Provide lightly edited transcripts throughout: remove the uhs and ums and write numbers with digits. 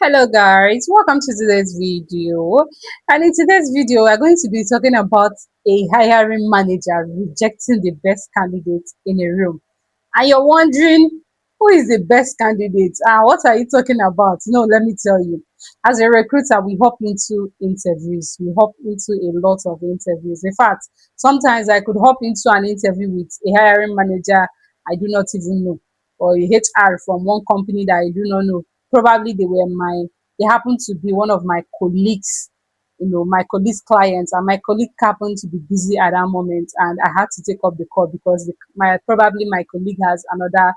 Hello guys, welcome to today's video. And in today's video, we're going to be talking about a hiring manager rejecting the best candidate in a room. And you're wondering, who is the best candidate? What are you talking about? No, let me tell you. As a recruiter, we hop into interviews. We hop into a lot of interviews. In fact, sometimes I could hop into an interview with a hiring manager I do not even know, or a HR from one company that I do not know. Probably they happened to be one of my colleagues, my colleague's clients, and my colleague happened to be busy at that moment, and I had to take up the call because my colleague has another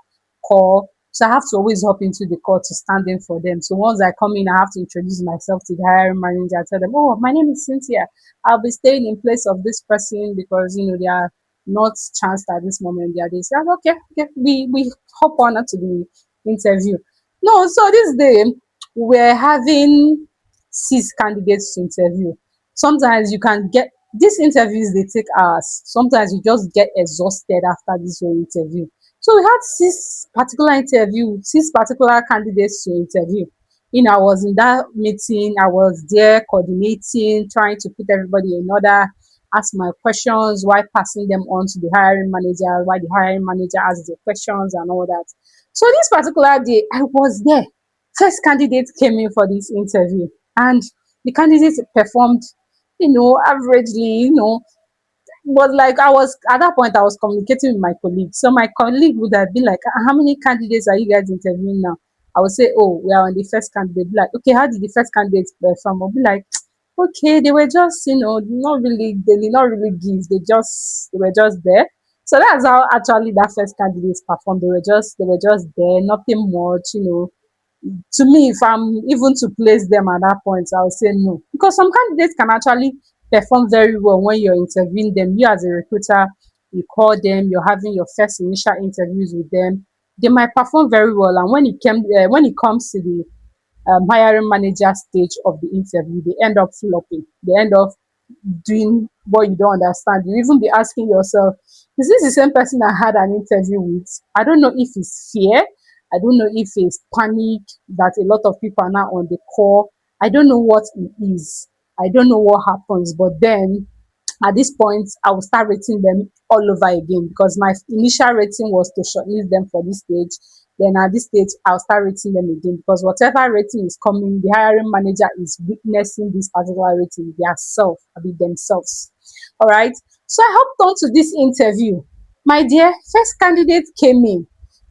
call. So I have to always hop into the call to stand in for them. So once I come in, I have to introduce myself to the hiring manager. I tell them, "Oh, my name is Cynthia. I'll be staying in place of this person because they are not chanced at this moment." They say, "Okay, okay, we hop on to the interview." No, so this day we're having 6 candidates to interview. Sometimes you can get these interviews, they take hours. Sometimes you just get exhausted after this whole interview. So we had 6 particular candidates to interview. I was in that meeting, I was there coordinating, trying to put everybody in order, ask my questions while passing them on to the hiring manager, while the hiring manager asks the questions and all that. So this particular day, I was there. First candidate came in for this interview, and the candidate performed, averagely, was like I was at that point I was communicating with my colleague. So my colleague would have been like, How many candidates are you guys interviewing now?" I would say, "Oh, we are on the first candidate." Be like, "Okay, how did the first candidate perform?" I'll be like, "Okay, they were just, not really, they did not really give, they were just there." So that's how actually that first candidate performed. They were just there, nothing much. To me, if I'm even to place them at that point, I would say no. Because some candidates can actually perform very well when you're interviewing them. You as a recruiter, you call them, you're having your first initial interviews with them. They might perform very well, and when it comes to the hiring manager stage of the interview, they end up flopping. They end up doing what you don't understand. You even be asking yourself, is this the same person I had an interview with? I don't know if it's fear. I don't know if it's panic that a lot of people are now on the call. I don't know what it is. I don't know what happens. But then at this point, I will start rating them all over again because my initial rating was to shortlist them for this stage. Then at this stage, I'll start rating them again because whatever rating is coming, the hiring manager is witnessing this particular rating themselves. All right. So I hopped on to this interview. My dear, first candidate came in.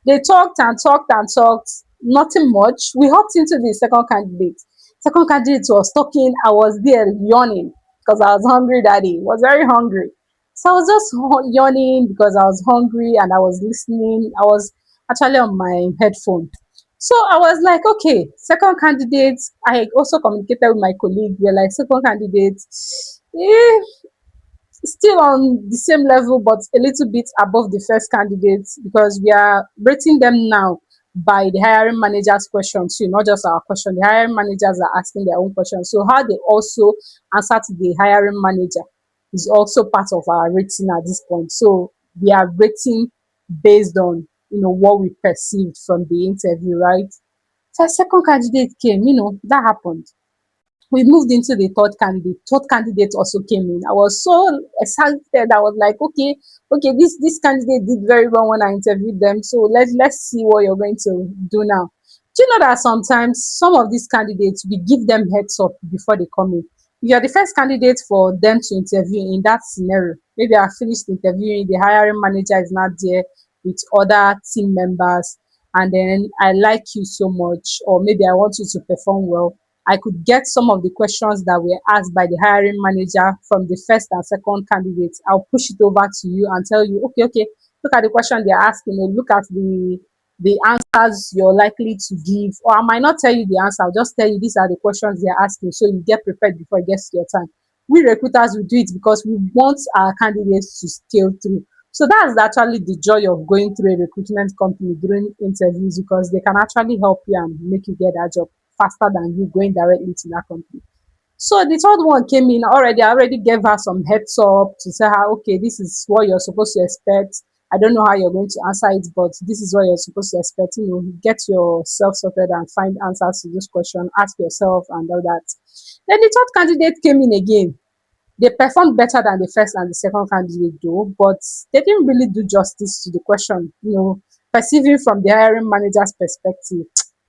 They talked and talked and talked, nothing much. We hopped into the second candidate. Second candidate was talking. I was there yawning because I was hungry that day. Was very hungry. So I was just yawning because I was hungry and I was listening. I was actually on my headphone. So I was like, okay, second candidate. I also communicated with my colleague. We're like, second candidate, eh, still on the same level, but a little bit above the first candidates because we are rating them now by the hiring manager's questions too, not just our question. The hiring managers are asking their own questions. So how they also answer to the hiring manager is also part of our rating at this point. So we are rating based on what we perceived from the interview, right? So second candidate came, that happened. We moved into the third candidate. Third candidate also came in. I was so excited. I was like, okay, this candidate did very well when I interviewed them. So let's see what you're going to do now. Do you know that sometimes some of these candidates we give them heads up before they come in? If you're the first candidate for them to interview in that scenario, maybe I finished interviewing, the hiring manager is not there with other team members, and then I like you so much, or maybe I want you to perform well. I could get some of the questions that were asked by the hiring manager from the first and second candidates. I'll push it over to you and tell you, okay, look at the question they're asking, or look at the answers you're likely to give. Or I might not tell you the answer, I'll just tell you these are the questions they're asking. So you get prepared before it gets to your time. We recruiters will do it because we want our candidates to scale through. So that's actually the joy of going through a recruitment company during interviews because they can actually help you and make you get that job faster than you going directly to that company. So the third one came in already. I already gave her some heads up to say her, okay, this is what you're supposed to expect. I don't know how you're going to answer it, but this is what you're supposed to expect. Get yourself sorted and find answers to this question. Ask yourself and all that. Then the third candidate came in again. They performed better than the first and the second candidate though, but they didn't really do justice to the question. Perceiving from the hiring manager's perspective,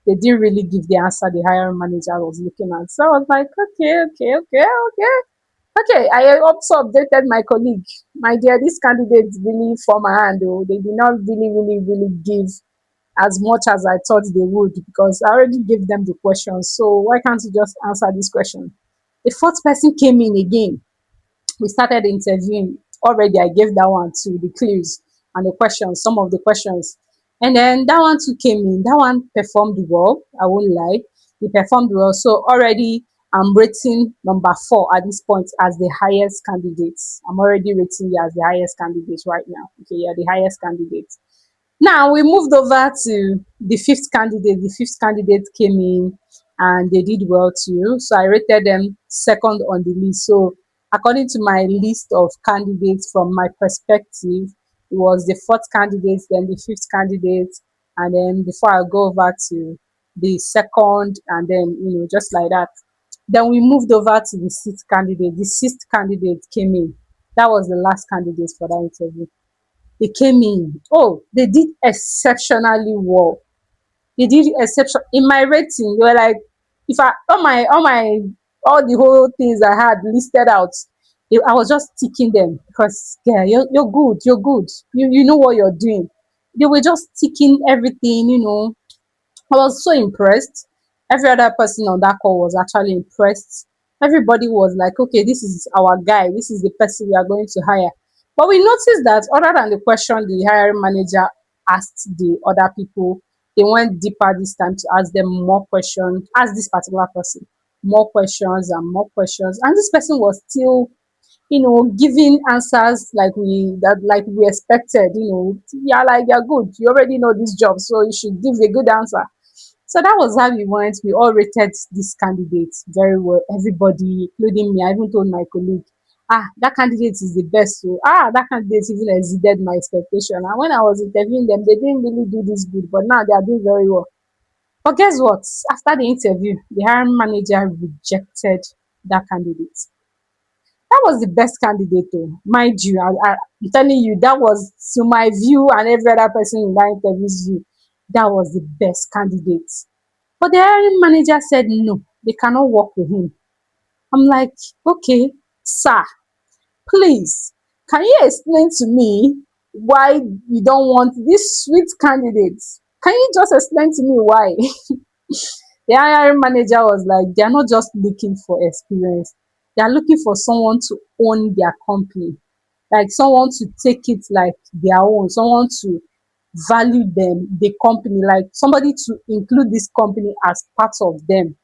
they didn't really give the answer the hiring manager was looking at. So I was like, okay, okay, okay, okay. Okay, I also updated my colleague. My dear, these candidates really for my hand though. They did not really, really, really give as much as I thought they would because I already gave them the questions. So why can't you just answer this question? The fourth person came in again. We started interviewing. Already I gave that one to the clues and the questions, some of the questions. And then that one too came in. That one performed well. I won't lie. He performed well. So already I'm rating number four at this point as the highest candidate. I'm already rating you as the highest candidate right now. Okay, you're the highest candidate. Now we moved over to the fifth candidate. The fifth candidate came in and they did well too. So I rated them second on the list. So according to my list of candidates from my perspective, it was the fourth candidate, then the fifth candidate, and then before I go over to the second, and then just like that. Then we moved over to the sixth candidate. The sixth candidate came in. That was the last candidate for that interview. They came in. Oh, they did exceptionally well. They did exception in my rating. They were like, if I all the whole things I had listed out, I was just ticking them because yeah, you're good, you're good. You know what you're doing. They were just ticking everything. I was so impressed. Every other person on that call was actually impressed. Everybody was like, okay, this is our guy. This is the person we are going to hire. But we noticed that other than the question the hiring manager asked the other people, they went deeper this time to ask them more questions, ask this particular person more questions and more questions. And this person was still giving answers like we expected. Yeah, like you're good. You already know this job, so you should give a good answer. So that was how we went. We all rated this candidate very well. Everybody, including me, I even told my colleague, that candidate is the best. So, that candidate even exceeded my expectation. And when I was interviewing them, they didn't really do this good, but now they are doing very well. But guess what? After the interview, the hiring manager rejected that candidate. That was the best candidate, though. Mind you, I'm telling you, that was to my view and every other person in that interview's view. That was the best candidate. But the hiring manager said no, they cannot work with him. I'm like, okay, sir, please, can you explain to me why you don't want this sweet candidate? Can you just explain to me why? The hiring manager was like, they're not just looking for experience, they are looking for someone to own their company, like someone to take it like their own, someone to value them, the company, like somebody to include this company as part of them.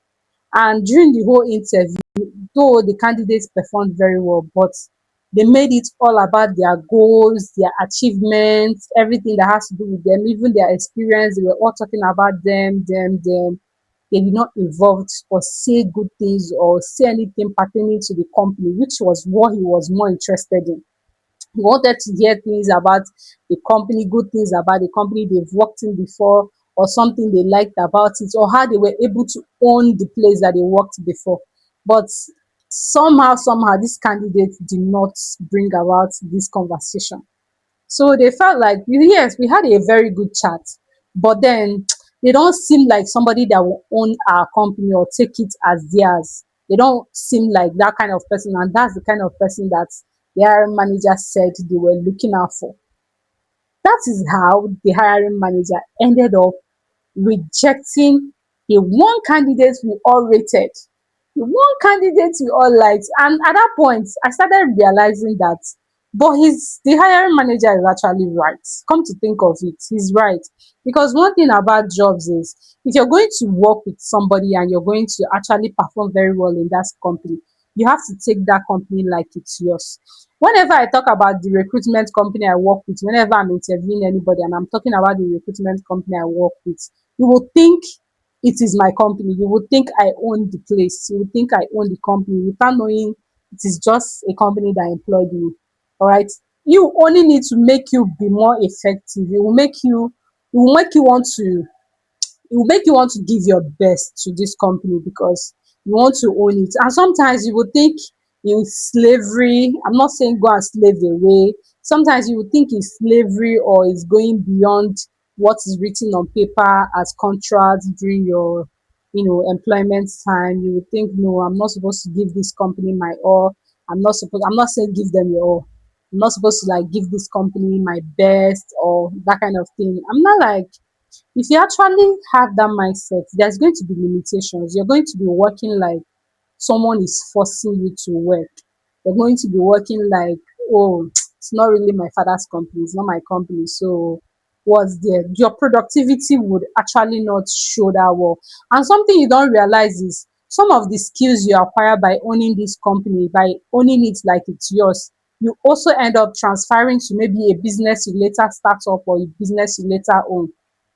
And during the whole interview, though the candidates performed very well, but they made it all about their goals, their achievements, everything that has to do with them, even their experience. They were all talking about them. They did not involve or say good things or say anything pertaining to the company, which was what he was more interested in. He wanted to hear things about the company, good things about the company they've worked in before, or something they liked about it, or how they were able to own the place that they worked before. But somehow, this candidate did not bring about this conversation. So they felt like, yes, we had a very good chat, but then they don't seem like somebody that will own our company or take it as theirs. They don't seem like that kind of person, and that's the kind of person that the hiring manager said they were looking out for. That is how the hiring manager ended up rejecting the one candidate we all rated, the one candidate we all liked. And at that point, I started realizing that, but the hiring manager is actually right. Come to think of it, he's right. Because one thing about jobs is, if you're going to work with somebody and you're going to actually perform very well in that company, you have to take that company like it's yours. Whenever I talk about the recruitment company I work with, whenever I'm interviewing anybody and I'm talking about the recruitment company I work with, you will think it is my company. You would think I own the place. You would think I own the company without knowing it is just a company that employed me. All right. You owning it will make you be more effective. It will make you want to it will make you want to give your best to this company because you want to own it. And sometimes you would think in slavery, I'm not saying go and slave away. Sometimes you would think in slavery or it's going beyond what is written on paper as contracts during your employment time. You would think, no, I'm not supposed to give this company my all. I'm not saying give them your all. I'm not supposed to like give this company my best or that kind of thing. I'm not like, if you actually have that mindset, there's going to be limitations. You're going to be working like someone is forcing you to work. You're going to be working like, oh, it's not really my father's company, it's not my company. So what's there? Your productivity would actually not show that well. And something you don't realize is some of the skills you acquire by owning this company, by owning it like it's yours, you also end up transferring to maybe a business you later start up or a business you later own.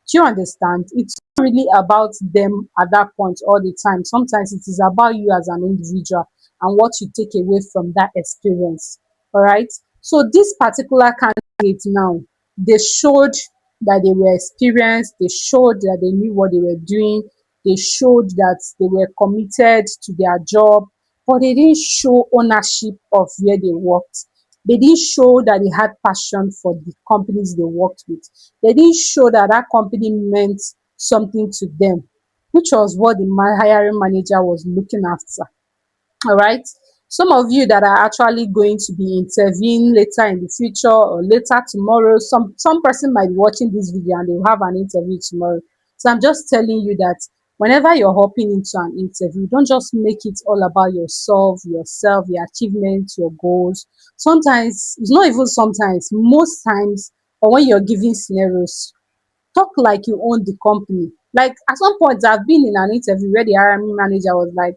Do you understand? It's not really about them at that point all the time. Sometimes it is about you as an individual and what you take away from that experience. All right. So this particular candidate now, they showed that they were experienced, they showed that they knew what they were doing, they showed that they were committed to their job, but they didn't show ownership of where they worked. They didn't show that they had passion for the companies they worked with. They didn't show that that company meant something to them, which was what the hiring manager was looking after. All right. Some of you that are actually going to be interviewing later in the future or later tomorrow, some person might be watching this video and they will have an interview tomorrow. So I'm just telling you that whenever you're hopping into an interview, don't just make it all about yourself, your achievements, your goals. Sometimes it's not even sometimes, most times, or when you're giving scenarios, talk like you own the company. Like at some point, I've been in an interview where the hiring manager was like,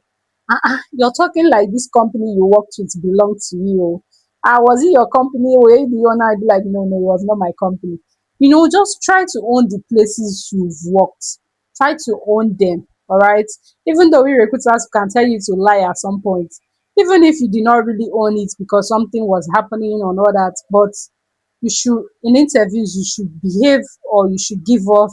you're talking like this company you worked with belonged to you. Oh. Was it your company? Were you the owner? I'd be like, no, no, it was not my company. Just try to own the places you've worked. Try to own them. All right. Even though we recruiters can tell you to lie at some point, even if you did not really own it because something was happening or all that, but you should, in interviews, you should behave or you should give off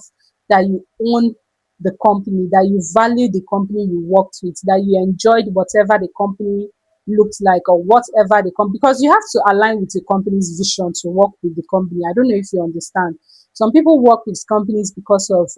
that you own the company, that you value the company you worked with, that you enjoyed whatever the company looked like or whatever the company, because you have to align with the company's vision to work with the company. I don't know if you understand. Some people work with companies because of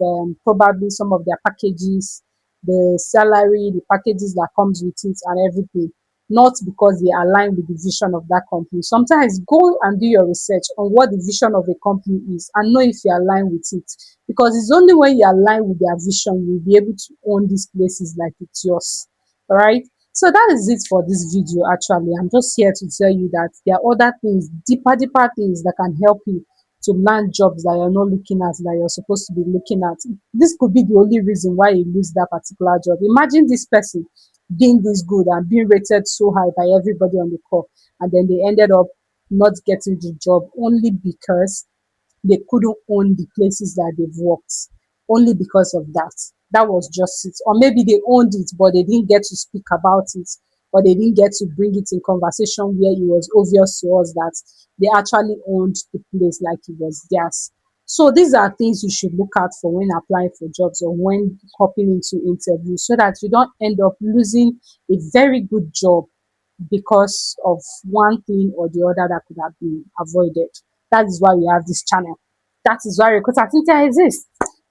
probably some of their packages, the salary, the packages that comes with it and everything, not because they align with the vision of that company. Sometimes go and do your research on what the vision of a company is and know if you align with it. Because it's only when you align with their vision you'll be able to own these places like it's yours. All right. So that is it for this video. Actually, I'm just here to tell you that there are other things, deeper things that can help you to land jobs that you're not looking at, that you're supposed to be looking at. This could be the only reason why you lose that particular job. Imagine this person being this good and being rated so high by everybody on the call, and then they ended up not getting the job only because they couldn't own the places that they've worked, only because of that. That was just it. Or maybe they owned it, but they didn't get to speak about it, or they didn't get to bring it in conversation where it was obvious to us that they actually owned the place like it was theirs. So these are things you should look out for when applying for jobs or when hopping into interviews, so that you don't end up losing a very good job because of one thing or the other that could have been avoided. That is why we have this channel. That is why Recruiter Tinta exists.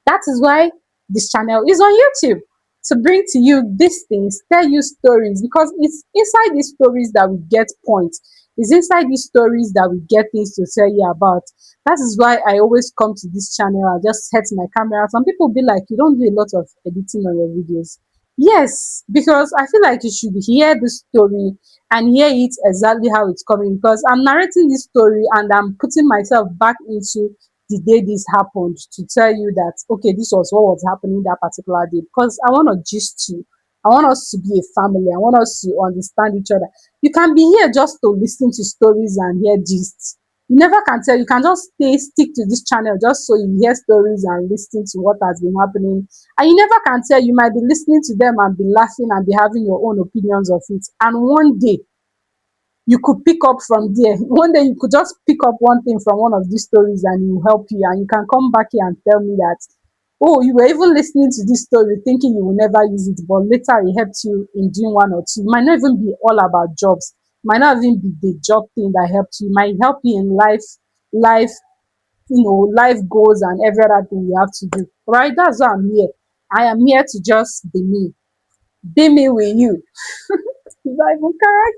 That is why this channel is on YouTube, to bring to you these things, tell you stories, because it's inside these stories that we get points. It's inside these stories that we get things to tell you about. That is why I always come to this channel. I just set my camera. Some people be like, you don't do a lot of editing on your videos. Yes, because I feel like you should hear the story and hear it exactly how it's coming, because I'm narrating this story and I'm putting myself back into the day this happened to tell you that okay, this was what was happening that particular day, because I want to gist you. I want us to be a family. I want us to understand each other. You can be here just to listen to stories and hear gist. You never can tell. You can just stick to this channel just so you hear stories and listen to what has been happening. And you never can tell. You might be listening to them and be laughing and be having your own opinions of it. And one day you could pick up from there. One day you could just pick up one thing from one of these stories and it will help you, and you can come back here and tell me that, oh, you were even listening to this story thinking you will never use it, but later it helped you in doing one or two. It might not even be all about jobs. It might not even be the job thing that helped you. It might help you in life, life goals and every other thing you have to do. Right? That's why I'm here. I am here to just be me. Be me with you. Is that even correct?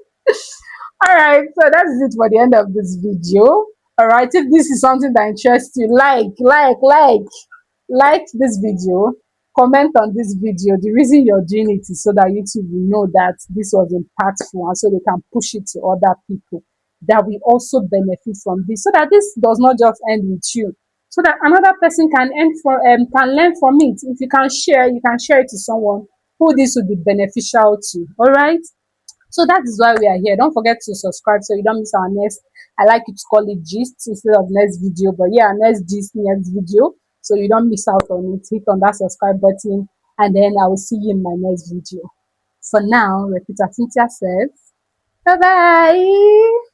All right, so that's it for the end of this video. All right, if this is something that interests you, like this video, comment on this video. The reason you're doing it is so that YouTube will know that this was impactful, and so they can push it to other people that will also benefit from this, so that this does not just end with you, so that another person can learn from it. If you can share it to someone who this would be beneficial to. All right. So that is why we are here. Don't forget to subscribe so you don't miss our next. I like you to call it gist instead of next video, but yeah, next gist, next video, so you don't miss out on it. Hit on that subscribe button, and then I will see you in my next video. For now, Repeater Cynthia says, bye bye.